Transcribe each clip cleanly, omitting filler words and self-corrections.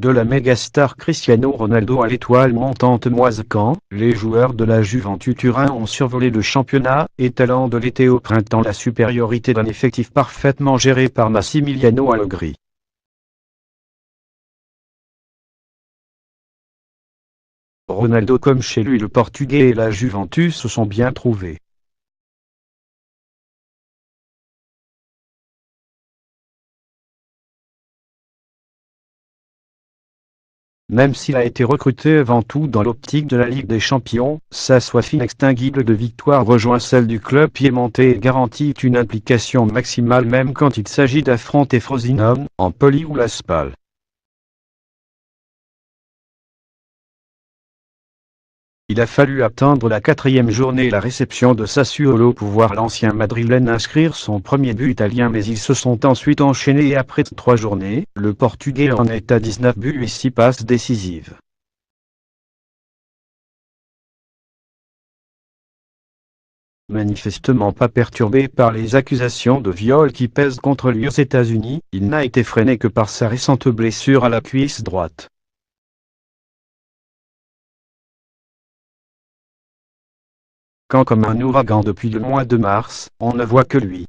De la mégastar Cristiano Ronaldo à l'étoile montante Moise-Camp, les joueurs de la Juventus Turin ont survolé le championnat, étalant de l'été au printemps la supériorité d'un effectif parfaitement géré par Massimiliano Allegri. Ronaldo comme chez lui, le Portugais et la Juventus se sont bien trouvés. Même s'il a été recruté avant tout dans l'optique de la Ligue des Champions, sa soif inextinguible de victoire rejoint celle du club piémontais et garantit une implication maximale même quand il s'agit d'affronter Frosinone, Empoli ou la Spal. Il a fallu attendre la 4e journée et la réception de Sassuolo pour voir l'ancien madrilène inscrire son premier but italien, mais ils se sont ensuite enchaînés et après 3 journées, le Portugais en est à 19 buts et 6 passes décisives. Manifestement pas perturbé par les accusations de viol qui pèsent contre lui aux États-Unis, il n'a été freiné que par sa récente blessure à la cuisse droite. Quand comme un ouragan depuis le mois de mars, on ne voit que lui.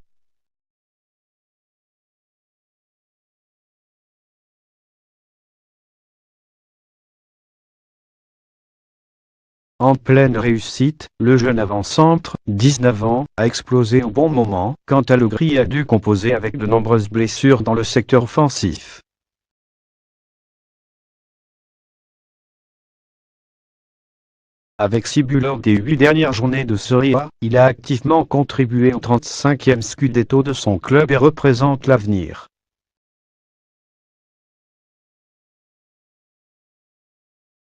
En pleine réussite, le jeune avant-centre, 19 ans, a explosé au bon moment, quand Allegri a dû composer avec de nombreuses blessures dans le secteur offensif. Avec 6 buts lors des 8 dernières journées de Serie A, il a activement contribué au 35e scudetto de son club et représente l'avenir.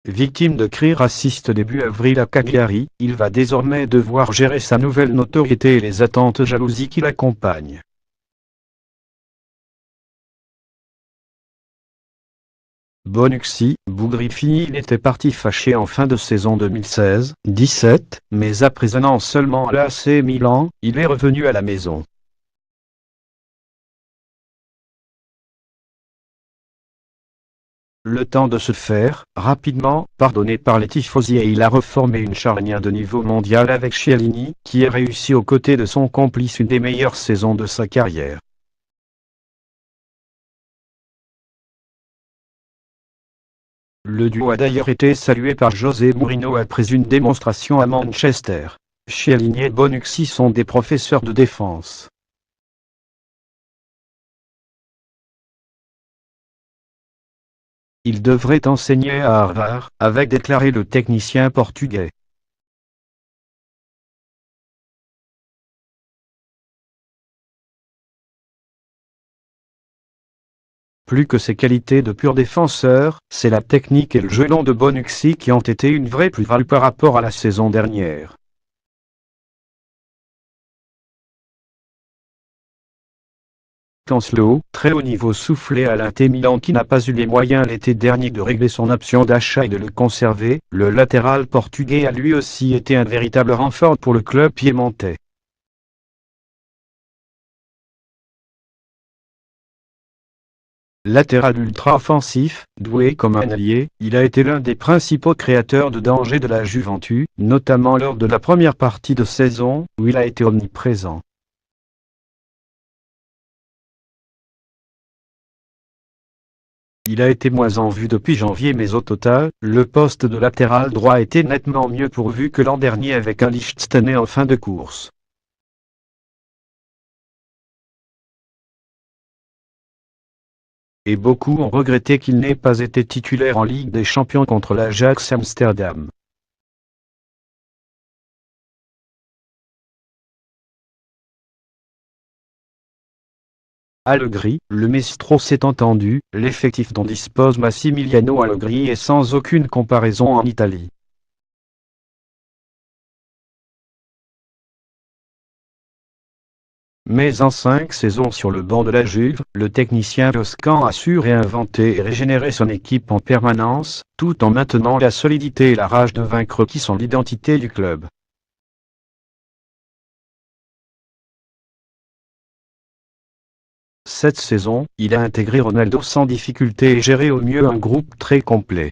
Victime de cris racistes début avril à Cagliari, il va désormais devoir gérer sa nouvelle notoriété et les attentes jalousies qui l'accompagnent. Bonucci, bougri fini, il était parti fâché en fin de saison 2016-17, mais après un an seulement à l'AC Milan, il est revenu à la maison. Le temps de se faire, rapidement, pardonner par les tifosi et il a reformé une charnière de niveau mondial avec Chiellini, qui a réussi aux côtés de son complice une des meilleures saisons de sa carrière. Le duo a d'ailleurs été salué par José Mourinho après une démonstration à Manchester. Chiellini et Bonucci sont des professeurs de défense. Il devrait enseigner à Harvard, avait déclaré le technicien portugais. Plus que ses qualités de pur défenseur, c'est la technique et le jeu long de Bonucci qui ont été une vraie plus-value par rapport à la saison dernière. Cancelo, très haut niveau soufflé à l'Inter Milan qui n'a pas eu les moyens l'été dernier de régler son option d'achat et de le conserver, le latéral portugais a lui aussi été un véritable renfort pour le club piémontais. Latéral ultra-offensif, doué comme un allié, il a été l'un des principaux créateurs de danger de la Juventus, notamment lors de la première partie de saison, où il a été omniprésent. Il a été moins en vue depuis janvier, mais au total, le poste de latéral droit a été nettement mieux pourvu que l'an dernier avec un Lichtsteiner en fin de course. Et beaucoup ont regretté qu'il n'ait pas été titulaire en Ligue des Champions contre l'Ajax Amsterdam. Allegri, le maestro s'est entendu, l'effectif dont dispose Massimiliano Allegri est sans aucune comparaison en Italie. Mais en 5 saisons sur le banc de la Juve, le technicien toscan a su réinventer et régénérer son équipe en permanence, tout en maintenant la solidité et la rage de vaincre qui sont l'identité du club. Cette saison, il a intégré Ronaldo sans difficulté et géré au mieux un groupe très complet.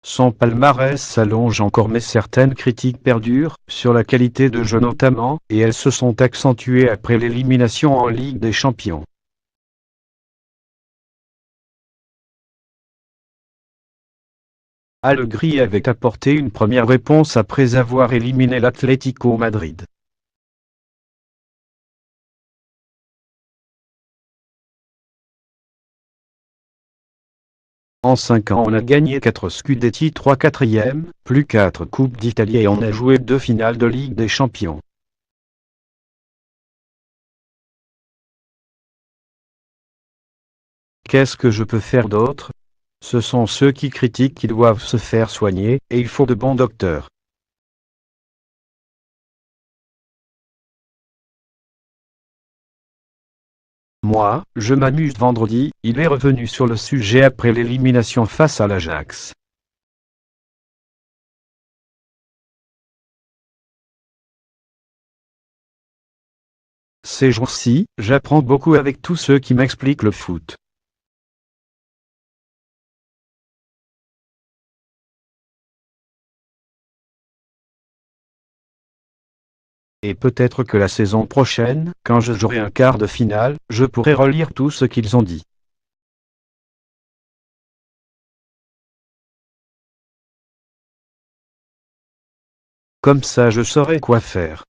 Son palmarès s'allonge encore mais certaines critiques perdurent, sur la qualité de jeu notamment, et elles se sont accentuées après l'élimination en Ligue des Champions. Allegri avait apporté une première réponse après avoir éliminé l'Atlético Madrid. En 5 ans on a gagné 4 Scudetti, 3 quatrièmes, plus 4 Coupes d'Italie et on a joué 2 finales de Ligue des Champions. Qu'est-ce que je peux faire d'autre? Ce sont ceux qui critiquent qui doivent se faire soigner, et il faut de bons docteurs. Moi, je m'amuse. Vendredi, il est revenu sur le sujet après l'élimination face à l'Ajax. Ces jours-ci, j'apprends beaucoup avec tous ceux qui m'expliquent le foot. Et peut-être que la saison prochaine, quand je jouerai un quart de finale, je pourrai relire tout ce qu'ils ont dit. Comme ça je saurai quoi faire.